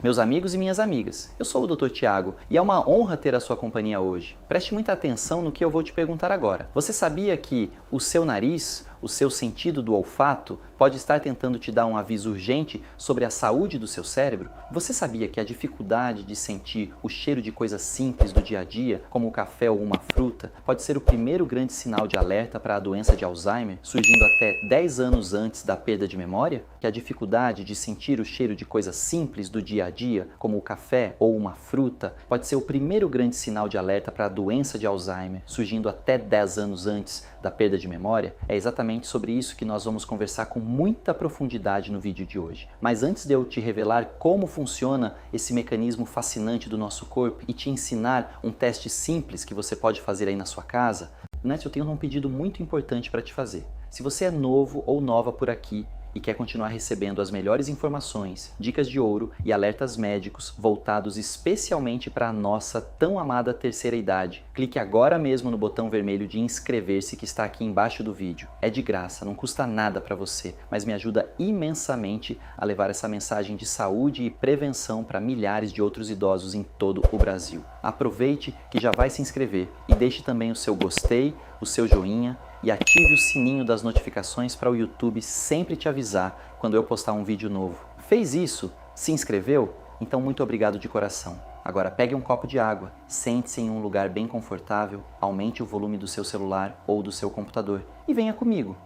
Meus amigos e minhas amigas, eu sou o Dr. Tiago e é uma honra ter a sua companhia hoje. Preste muita atenção no que eu vou te perguntar agora. Você sabia que o seu nariz, o seu sentido do olfato, pode estar tentando te dar um aviso urgente sobre a saúde do seu cérebro? Você sabia que a dificuldade de sentir o cheiro de coisas simples do dia a dia, como o café ou uma fruta, pode ser o primeiro grande sinal de alerta para a doença de Alzheimer, surgindo até 10 anos antes da perda de memória? Que a dificuldade de sentir o cheiro de coisas simples do dia a dia, como o café ou uma fruta, pode ser o primeiro grande sinal de alerta para a doença de Alzheimer, surgindo até 10 anos antes da perda de memória? É exatamente sobre isso que nós vamos conversar com muita profundidade no vídeo de hoje. Mas antes de eu te revelar como funciona esse mecanismo fascinante do nosso corpo e te ensinar um teste simples que você pode fazer aí na sua casa, eu tenho um pedido muito importante para te fazer. Se você é novo ou nova por aqui e quer continuar recebendo as melhores informações, dicas de ouro e alertas médicos voltados especialmente para a nossa tão amada terceira idade, clique agora mesmo no botão vermelho de inscrever-se que está aqui embaixo do vídeo. É de graça, não custa nada para você, mas me ajuda imensamente a levar essa mensagem de saúde e prevenção para milhares de outros idosos em todo o Brasil. Aproveite que já vai se inscrever e deixe também o seu gostei, o seu joinha, e ative o sininho das notificações para o YouTube sempre te avisar quando eu postar um vídeo novo. Fez isso? Se inscreveu? Então muito obrigado de coração. Agora pegue um copo de água, sente-se em um lugar bem confortável, aumente o volume do seu celular ou do seu computador e venha comigo.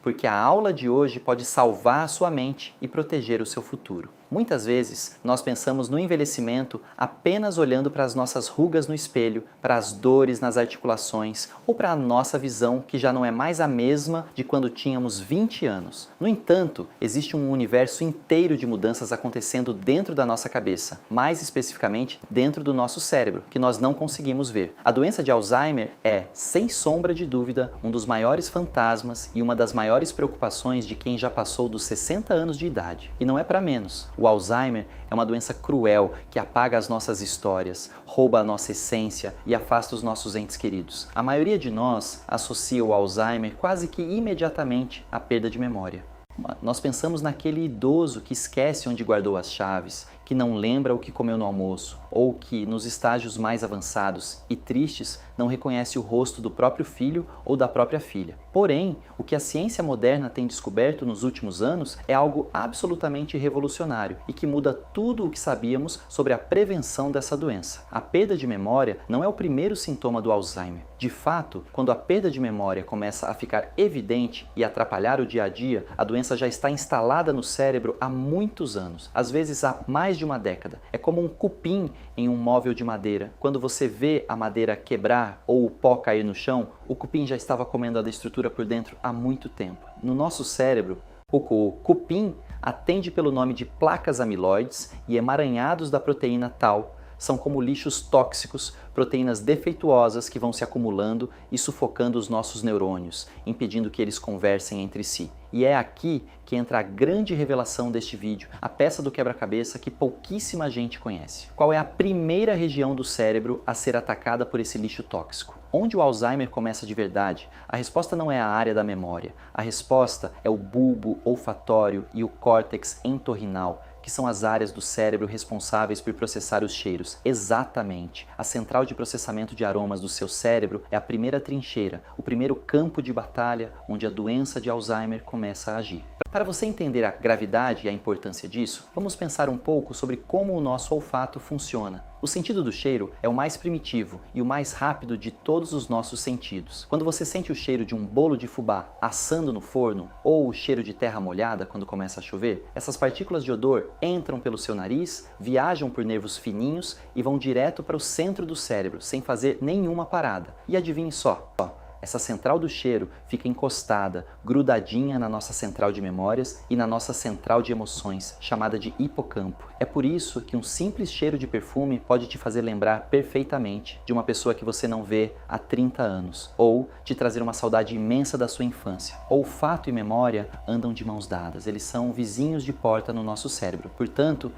Porque a aula de hoje pode salvar a sua mente e proteger o seu futuro. Muitas vezes, nós pensamos no envelhecimento apenas olhando para as nossas rugas no espelho, para as dores nas articulações ou para a nossa visão que já não é mais a mesma de quando tínhamos 20 anos. No entanto, existe um universo inteiro de mudanças acontecendo dentro da nossa cabeça, mais especificamente dentro do nosso cérebro, que nós não conseguimos ver. A doença de Alzheimer é, sem sombra de dúvida, um dos maiores fantasmas e uma das maiores preocupações de quem já passou dos 60 anos de idade. E não é para menos. O Alzheimer é uma doença cruel que apaga as nossas histórias, rouba a nossa essência e afasta os nossos entes queridos. A maioria de nós associa o Alzheimer quase que imediatamente à perda de memória. Nós pensamos naquele idoso que esquece onde guardou as chaves, que não lembra o que comeu no almoço, ou que, nos estágios mais avançados e tristes, não reconhece o rosto do próprio filho ou da própria filha. Porém, o que a ciência moderna tem descoberto nos últimos anos é algo absolutamente revolucionário e que muda tudo o que sabíamos sobre a prevenção dessa doença. A perda de memória não é o primeiro sintoma do Alzheimer. De fato, quando a perda de memória começa a ficar evidente e atrapalhar o dia a dia, a doença já está instalada no cérebro há muitos anos, às vezes há mais de uma década. É como um cupim em um móvel de madeira. Quando você vê a madeira quebrar ou o pó cair no chão, o cupim já estava comendo a estrutura por dentro há muito tempo. No nosso cérebro, o cupim atende pelo nome de placas amiloides e emaranhados da proteína tau. São como lixos tóxicos, proteínas defeituosas que vão se acumulando e sufocando os nossos neurônios, impedindo que eles conversem entre si. E é aqui que entra a grande revelação deste vídeo, a peça do quebra-cabeça que pouquíssima gente conhece. Qual é a primeira região do cérebro a ser atacada por esse lixo tóxico? Onde o Alzheimer começa de verdade? A resposta não é a área da memória. A resposta é o bulbo olfatório e o córtex entorrinal, que são as áreas do cérebro responsáveis por processar os cheiros. Exatamente. A central de processamento de aromas do seu cérebro é a primeira trincheira, o primeiro campo de batalha onde a doença de Alzheimer começa a agir. Para você entender a gravidade e a importância disso, vamos pensar um pouco sobre como o nosso olfato funciona. O sentido do cheiro é o mais primitivo e o mais rápido de todos os nossos sentidos. Quando você sente o cheiro de um bolo de fubá assando no forno ou o cheiro de terra molhada quando começa a chover, essas partículas de odor entram pelo seu nariz, viajam por nervos fininhos e vão direto para o centro do cérebro, sem fazer nenhuma parada. E adivinhe só, essa central do cheiro fica encostada, grudadinha na nossa central de memórias e na nossa central de emoções, chamada de hipocampo. É por isso que um simples cheiro de perfume pode te fazer lembrar perfeitamente de uma pessoa que você não vê há 30 anos, ou te trazer uma saudade imensa da sua infância. Olfato e memória andam de mãos dadas, eles são vizinhos de porta no nosso cérebro. Portanto,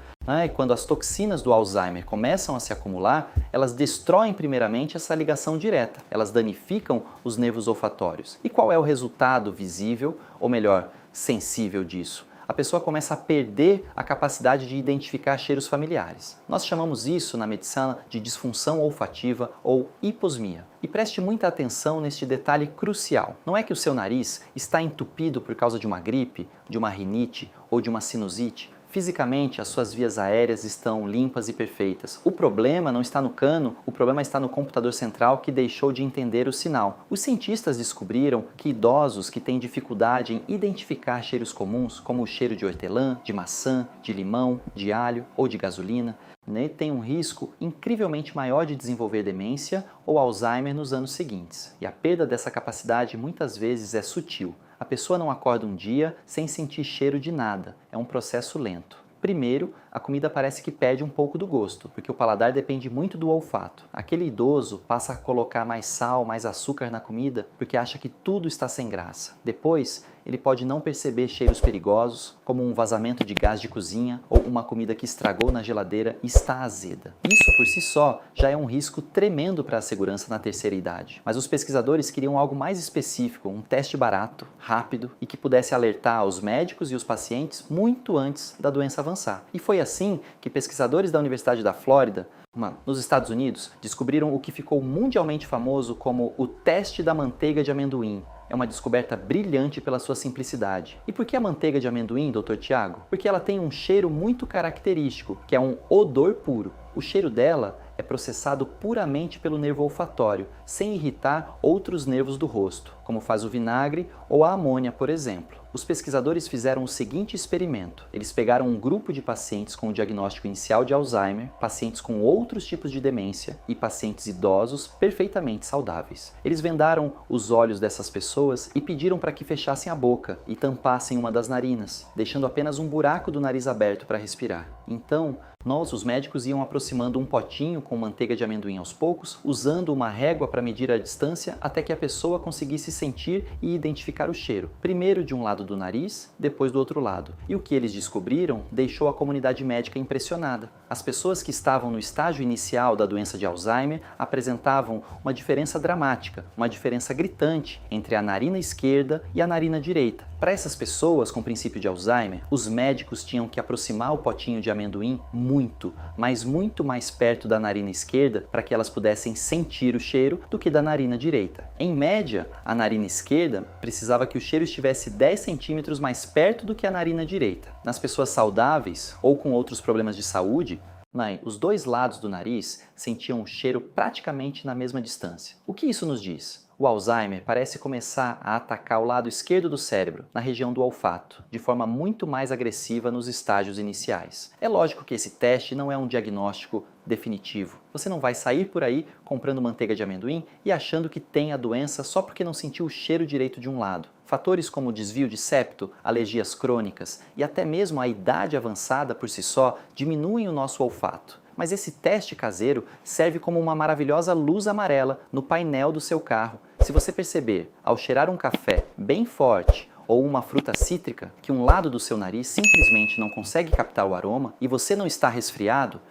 quando as toxinas do Alzheimer começam a se acumular, elas destroem primeiramente essa ligação direta, elas danificam os nervos olfatórios. E qual é o resultado visível, ou melhor, sensível disso? a pessoa começa a perder a capacidade de identificar cheiros familiares. Nós chamamos isso na medicina de disfunção olfativa ou hiposmia. E preste muita atenção neste detalhe crucial. Não é que o seu nariz está entupido por causa de uma gripe, de uma rinite ou de uma sinusite. Fisicamente, as suas vias aéreas estão limpas e perfeitas. O problema não está no cano, o problema está no computador central que deixou de entender o sinal. Os cientistas descobriram que idosos que têm dificuldade em identificar cheiros comuns, como o cheiro de hortelã, de maçã, de limão, de alho ou de gasolina, têm um risco incrivelmente maior de desenvolver demência ou Alzheimer nos anos seguintes. E a perda dessa capacidade muitas vezes é sutil. A pessoa não acorda um dia sem sentir cheiro de nada. É um processo lento. Primeiro, a comida parece que perde um pouco do gosto, porque o paladar depende muito do olfato. Aquele idoso passa a colocar mais sal, mais açúcar na comida, porque acha que tudo está sem graça. Depois, ele pode não perceber cheiros perigosos, como um vazamento de gás de cozinha ou uma comida que estragou na geladeira e está azeda. Isso por si só já é um risco tremendo para a segurança na terceira idade. Mas os pesquisadores queriam algo mais específico, um teste barato, rápido e que pudesse alertar os médicos e os pacientes muito antes da doença avançar. E foi assim que pesquisadores da Universidade da Flórida, nos Estados Unidos, descobriram o que ficou mundialmente famoso como o teste da manteiga de amendoim. É uma descoberta brilhante pela sua simplicidade. E por que a manteiga de amendoim, Dr. Tiago? Porque ela tem um cheiro muito característico, que é um odor puro. O cheiro dela é processado puramente pelo nervo olfatório, sem irritar outros nervos do rosto, como faz o vinagre ou a amônia, por exemplo. Os pesquisadores fizeram o seguinte experimento. Eles pegaram um grupo de pacientes com o diagnóstico inicial de Alzheimer, pacientes com outros tipos de demência e pacientes idosos perfeitamente saudáveis. Eles vendaram os olhos dessas pessoas e pediram para que fechassem a boca e tampassem uma das narinas, deixando apenas um buraco do nariz aberto para respirar. Então, os médicos iam aproximando um potinho com manteiga de amendoim aos poucos, usando uma régua para medir a distância até que a pessoa conseguisse sentir e identificar o cheiro. Primeiro de um lado do nariz, depois do outro lado. E o que eles descobriram deixou a comunidade médica impressionada. As pessoas que estavam no estágio inicial da doença de Alzheimer apresentavam uma diferença dramática, uma diferença gritante entre a narina esquerda e a narina direita. Para essas pessoas com princípio de Alzheimer, os médicos tinham que aproximar o potinho de amendoim muito, mas muito mais perto da narina esquerda para que elas pudessem sentir o cheiro do que da narina direita. Em média, a narina esquerda precisava que o cheiro estivesse 10 centímetros mais perto do que a narina direita. Nas pessoas saudáveis ou com outros problemas de saúde, os dois lados do nariz sentiam o cheiro praticamente na mesma distância. O que isso nos diz? O Alzheimer parece começar a atacar o lado esquerdo do cérebro, na região do olfato, de forma muito mais agressiva nos estágios iniciais. É lógico que esse teste não é um diagnóstico definitivo. Você não vai sair por aí comprando manteiga de amendoim e achando que tem a doença só porque não sentiu o cheiro direito de um lado. Fatores como desvio de septo, alergias crônicas e até mesmo a idade avançada por si só diminuem o nosso olfato. Mas esse teste caseiro serve como uma maravilhosa luz amarela no painel do seu carro. Se você perceber, ao cheirar um café bem forte ou uma fruta cítrica, que um lado do seu nariz simplesmente não consegue captar o aroma e você não está resfriado,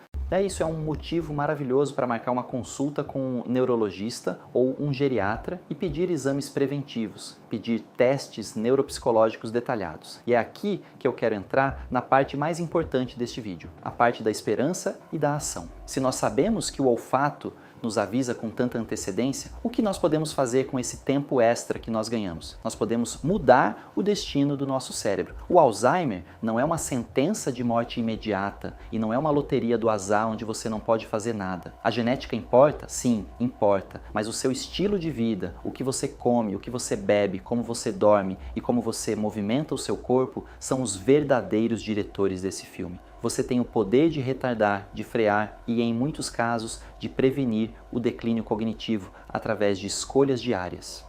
isso é um motivo maravilhoso para marcar uma consulta com um neurologista ou um geriatra e pedir exames preventivos, pedir testes neuropsicológicos detalhados. E é aqui que eu quero entrar na parte mais importante deste vídeo, a parte da esperança e da ação. Se nós sabemos que o olfato nos avisa com tanta antecedência, o que nós podemos fazer com esse tempo extra que nós ganhamos? Nós podemos mudar o destino do nosso cérebro. O Alzheimer não é uma sentença de morte imediata e não é uma loteria do azar onde você não pode fazer nada. A genética importa? Sim, importa, mas o seu estilo de vida, o que você come, o que você bebe, como você dorme e como você movimenta o seu corpo são os verdadeiros diretores desse filme. Você tem o poder de retardar, de frear e, em muitos casos, de prevenir o declínio cognitivo através de escolhas diárias.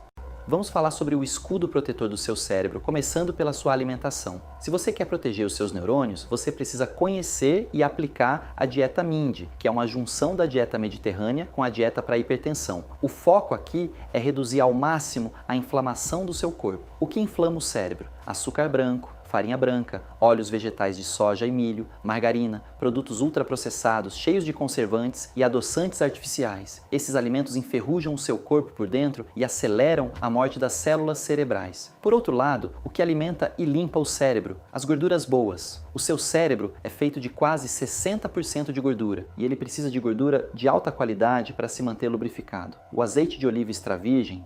Vamos falar sobre o escudo protetor do seu cérebro, começando pela sua alimentação. Se você quer proteger os seus neurônios, você precisa conhecer e aplicar a dieta MIND, que é uma junção da dieta mediterrânea com a dieta para hipertensão. O foco aqui é reduzir ao máximo a inflamação do seu corpo. O que inflama o cérebro? Açúcar branco, farinha branca, óleos vegetais de soja e milho, margarina, produtos ultraprocessados cheios de conservantes e adoçantes artificiais. Esses alimentos enferrujam o seu corpo por dentro e aceleram a morte das células cerebrais. Por outro lado, o que alimenta e limpa o cérebro? As gorduras boas. O seu cérebro é feito de quase 60% de gordura e ele precisa de gordura de alta qualidade para se manter lubrificado. O azeite de oliva extra virgem,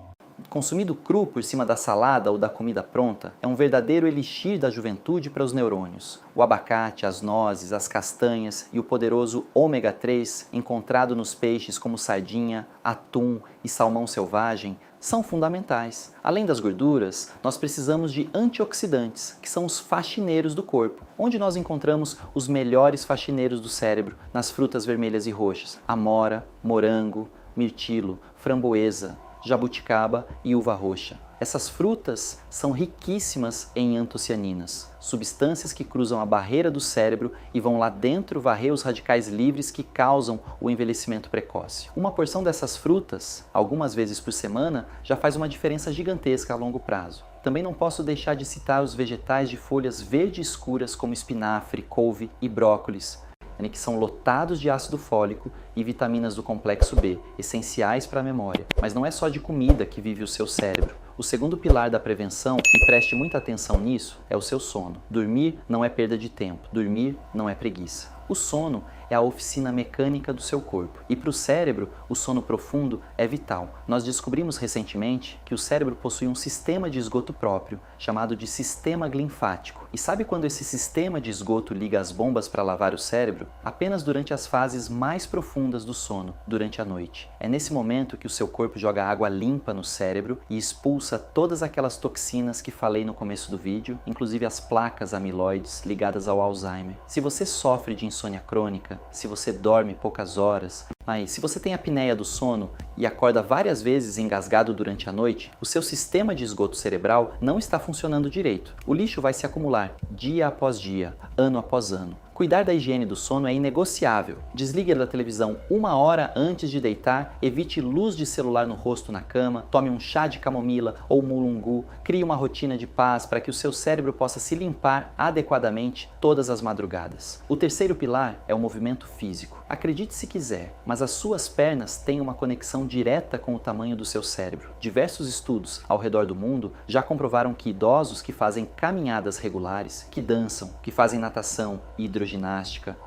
consumido cru por cima da salada ou da comida pronta, é um verdadeiro elixir da juventude para os neurônios. O abacate, as nozes, as castanhas e o poderoso ômega 3 encontrado nos peixes como sardinha, atum e salmão selvagem são fundamentais. Além das gorduras, nós precisamos de antioxidantes, que são os faxineiros do corpo, onde nós encontramos os melhores faxineiros do cérebro nas frutas vermelhas e roxas: amora, morango, mirtilo, framboesa, jabuticaba e uva roxa. Essas frutas são riquíssimas em antocianinas, substâncias que cruzam a barreira do cérebro e vão lá dentro varrer os radicais livres que causam o envelhecimento precoce. Uma porção dessas frutas, algumas vezes por semana, já faz uma diferença gigantesca a longo prazo. Também não posso deixar de citar os vegetais de folhas verde escuras como espinafre, couve e brócolis, que são lotados de ácido fólico e vitaminas do complexo B, essenciais para a memória. Mas não é só de comida que vive o seu cérebro. O segundo pilar da prevenção, e preste muita atenção nisso, é o seu sono. Dormir não é perda de tempo, dormir não é preguiça. O sono é a oficina mecânica do seu corpo. E para o cérebro, o sono profundo é vital. Nós descobrimos recentemente que o cérebro possui um sistema de esgoto próprio, chamado de sistema linfático. E sabe quando esse sistema de esgoto liga as bombas para lavar o cérebro? Apenas durante as fases mais profundas do sono, durante a noite. É nesse momento que o seu corpo joga água limpa no cérebro e expulsa todas aquelas toxinas que falei no começo do vídeo, inclusive as placas amiloides ligadas ao Alzheimer. Se você sofre de insônia crônica, se você dorme poucas horas, mas se você tem apneia do sono e acorda várias vezes engasgado durante a noite, o seu sistema de esgoto cerebral não está funcionando direito. O lixo vai se acumular dia após dia, ano após ano. Cuidar da higiene do sono é inegociável. Desligue da televisão 1 hora antes de deitar, evite luz de celular no rosto na cama, tome um chá de camomila ou mulungu, crie uma rotina de paz para que o seu cérebro possa se limpar adequadamente todas as madrugadas. O terceiro pilar é o movimento físico. Acredite se quiser, mas as suas pernas têm uma conexão direta com o tamanho do seu cérebro. Diversos estudos ao redor do mundo já comprovaram que idosos que fazem caminhadas regulares, que dançam, que fazem natação, hidroginástica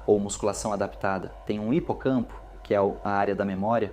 ou musculação adaptada, têm um hipocampo, que é a área da memória,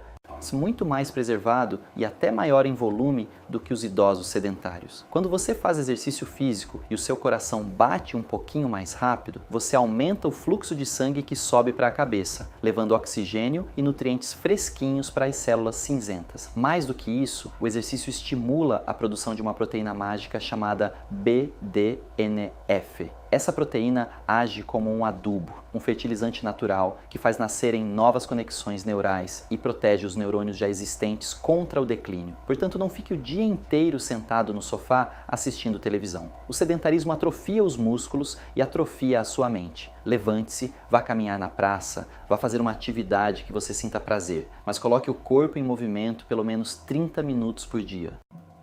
muito mais preservado e até maior em volume do que os idosos sedentários. Quando você faz exercício físico e o seu coração bate um pouquinho mais rápido, você aumenta o fluxo de sangue que sobe para a cabeça, levando oxigênio e nutrientes fresquinhos para as células cinzentas. Mais do que isso, o exercício estimula a produção de uma proteína mágica chamada BDNF. Essa proteína age como um adubo, um fertilizante natural que faz nascerem novas conexões neurais e protege os neurônios já existentes contra o declínio. Portanto, não fique o dia inteiro sentado no sofá assistindo televisão. O sedentarismo atrofia os músculos e atrofia a sua mente. Levante-se, vá caminhar na praça, vá fazer uma atividade que você sinta prazer, mas coloque o corpo em movimento pelo menos 30 minutos por dia.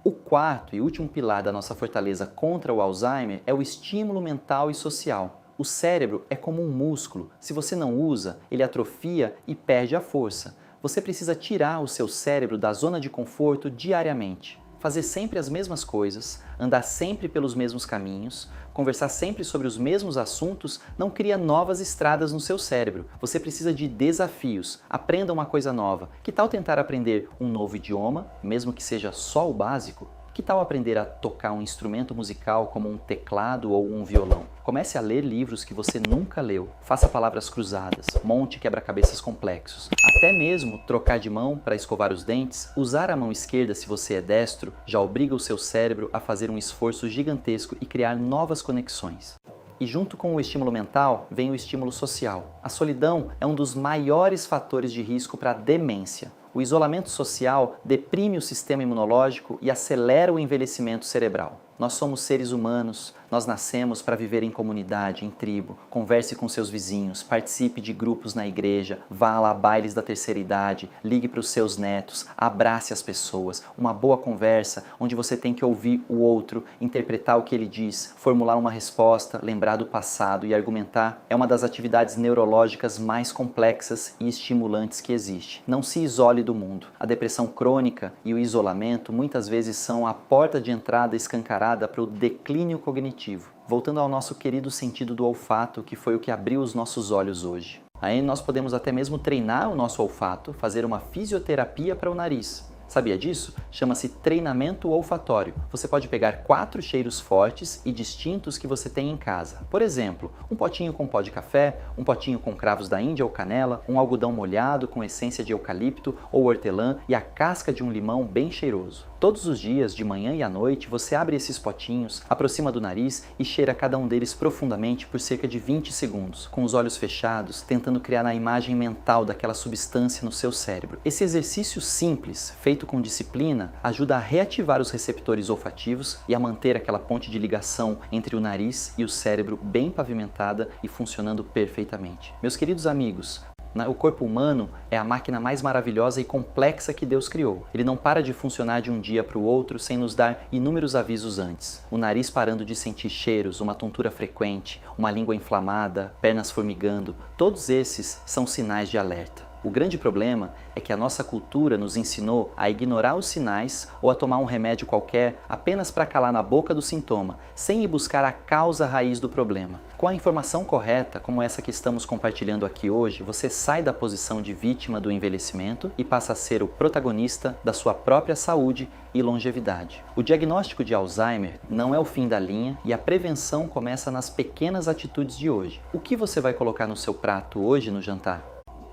O quarto e último pilar da nossa fortaleza contra o Alzheimer é o estímulo mental e social. O cérebro é como um músculo. Se você não usa, ele atrofia e perde a força. Você precisa tirar o seu cérebro da zona de conforto diariamente. Fazer sempre as mesmas coisas, andar sempre pelos mesmos caminhos, conversar sempre sobre os mesmos assuntos não cria novas estradas no seu cérebro. Você precisa de desafios. Aprenda uma coisa nova. Que tal tentar aprender um novo idioma, mesmo que seja só o básico? Que tal aprender a tocar um instrumento musical como um teclado ou um violão? Comece a ler livros que você nunca leu. Faça palavras cruzadas, monte quebra-cabeças complexos. Até mesmo trocar de mão para escovar os dentes, usar a mão esquerda se você é destro, já obriga o seu cérebro a fazer um esforço gigantesco e criar novas conexões. E junto com o estímulo mental, vem o estímulo social. A solidão é um dos maiores fatores de risco para a demência. O isolamento social deprime o sistema imunológico e acelera o envelhecimento cerebral. Nós somos seres humanos, Nós nascemos para viver em comunidade, em tribo. Converse com seus vizinhos, participe de grupos na igreja, vá lá a bailes da terceira idade, ligue para os seus netos, abrace as pessoas. Uma boa conversa onde você tem que ouvir o outro, interpretar o que ele diz, formular uma resposta, lembrar do passado e argumentar é uma das atividades neurológicas mais complexas e estimulantes que existe. Não se isole do mundo. A depressão crônica e o isolamento muitas vezes são a porta de entrada escancarada para o declínio cognitivo. Voltando ao nosso querido sentido do olfato, que foi o que abriu os nossos olhos hoje. Aí nós podemos até mesmo treinar o nosso olfato, fazer uma fisioterapia para o nariz. Sabia disso? Chama-se treinamento olfatório. Você pode pegar 4 cheiros fortes e distintos que você tem em casa. Por exemplo, um potinho com pó de café, um potinho com cravos da Índia ou canela, um algodão molhado com essência de eucalipto ou hortelã e a casca de um limão bem cheiroso. Todos os dias, de manhã e à noite, você abre esses potinhos, aproxima do nariz e cheira cada um deles profundamente por cerca de 20 segundos, com os olhos fechados, tentando criar a imagem mental daquela substância no seu cérebro. Esse exercício simples, feito com disciplina, ajuda a reativar os receptores olfativos e a manter aquela ponte de ligação entre o nariz e o cérebro bem pavimentada e funcionando perfeitamente. Meus queridos amigos, o corpo humano é a máquina mais maravilhosa e complexa que Deus criou. Ele não para de funcionar de um dia para o outro sem nos dar inúmeros avisos antes. O nariz parando de sentir cheiros, uma tontura frequente, uma língua inflamada, pernas formigando, todos esses são sinais de alerta. O grande problema é que a nossa cultura nos ensinou a ignorar os sinais ou a tomar um remédio qualquer apenas para calar na boca do sintoma, sem ir buscar a causa raiz do problema. Com a informação correta, como essa que estamos compartilhando aqui hoje, você sai da posição de vítima do envelhecimento e passa a ser o protagonista da sua própria saúde e longevidade. O diagnóstico de Alzheimer não é o fim da linha e a prevenção começa nas pequenas atitudes de hoje. O que você vai colocar no seu prato hoje no jantar?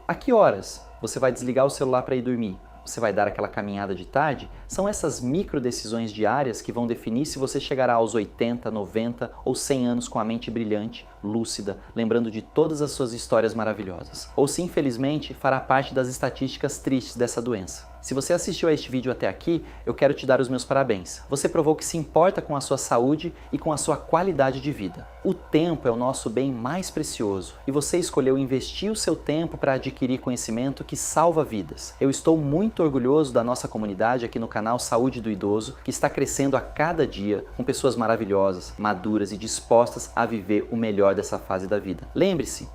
A que horas você vai desligar o celular para ir dormir? Você vai dar aquela caminhada de tarde? São essas micro decisões diárias que vão definir se você chegará aos 80, 90 ou 100 anos com a mente brilhante, lúcida, lembrando de todas as suas histórias maravilhosas. Ou se infelizmente fará parte das estatísticas tristes dessa doença. Se você assistiu a este vídeo até aqui, eu quero te dar os meus parabéns. Você provou que se importa com a sua saúde e com a sua qualidade de vida. O tempo é o nosso bem mais precioso e você escolheu investir o seu tempo para adquirir conhecimento que salva vidas. Eu estou muito orgulhoso da nossa comunidade aqui no canal Saúde do Idoso, que está crescendo a cada dia com pessoas maravilhosas, maduras e dispostas a viver o melhor dessa fase da vida. Lembre-se,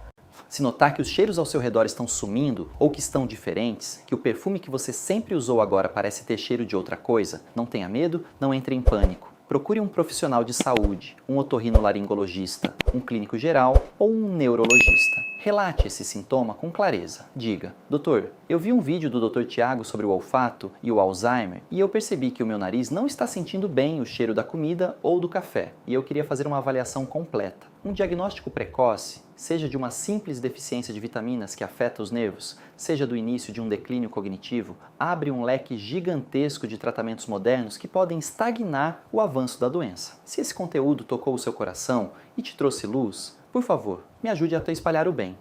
se notar que os cheiros ao seu redor estão sumindo ou que estão diferentes, que o perfume que você sempre usou agora parece ter cheiro de outra coisa, não tenha medo, não entre em pânico. Procure um profissional de saúde, um otorrinolaringologista, um clínico geral ou um neurologista. Relate esse sintoma com clareza. Diga: doutor, eu vi um vídeo do Dr. Tiago sobre o olfato e o Alzheimer e eu percebi que o meu nariz não está sentindo bem o cheiro da comida ou do café e eu queria fazer uma avaliação completa. Um diagnóstico precoce, seja de uma simples deficiência de vitaminas que afeta os nervos, seja do início de um declínio cognitivo, abre um leque gigantesco de tratamentos modernos que podem estagnar o avanço da doença. Se esse conteúdo tocou o seu coração e te trouxe luz, por favor, me ajude a espalhar o bem.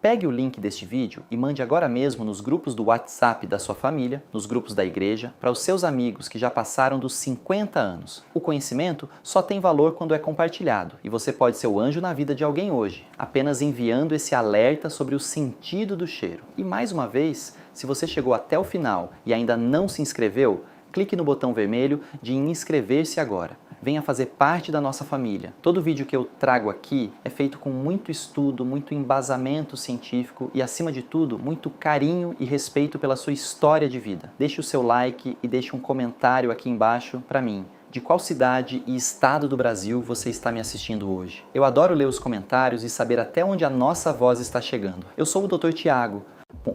Pegue o link deste vídeo e mande agora mesmo nos grupos do WhatsApp da sua família, nos grupos da igreja, para os seus amigos que já passaram dos 50 anos. O conhecimento só tem valor quando é compartilhado e você pode ser o anjo na vida de alguém hoje, apenas enviando esse alerta sobre o sentido do cheiro. E mais uma vez, se você chegou até o final e ainda não se inscreveu, clique no botão vermelho de inscrever-se agora. Venha fazer parte da nossa família. Todo vídeo que eu trago aqui é feito com muito estudo, muito embasamento científico e, acima de tudo, muito carinho e respeito pela sua história de vida. Deixe o seu like e deixe um comentário aqui embaixo para mim. De qual cidade e estado do Brasil você está me assistindo hoje? Eu adoro ler os comentários e saber até onde a nossa voz está chegando. Eu sou o Dr. Tiago.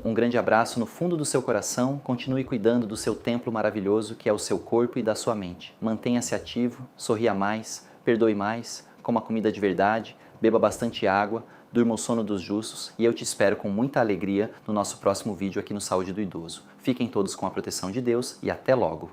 Um grande abraço no fundo do seu coração, continue cuidando do seu templo maravilhoso que é o seu corpo e da sua mente. Mantenha-se ativo, sorria mais, perdoe mais, coma comida de verdade, beba bastante água, durma o sono dos justos e eu te espero com muita alegria no nosso próximo vídeo aqui no Saúde do Idoso. Fiquem todos com a proteção de Deus e até logo!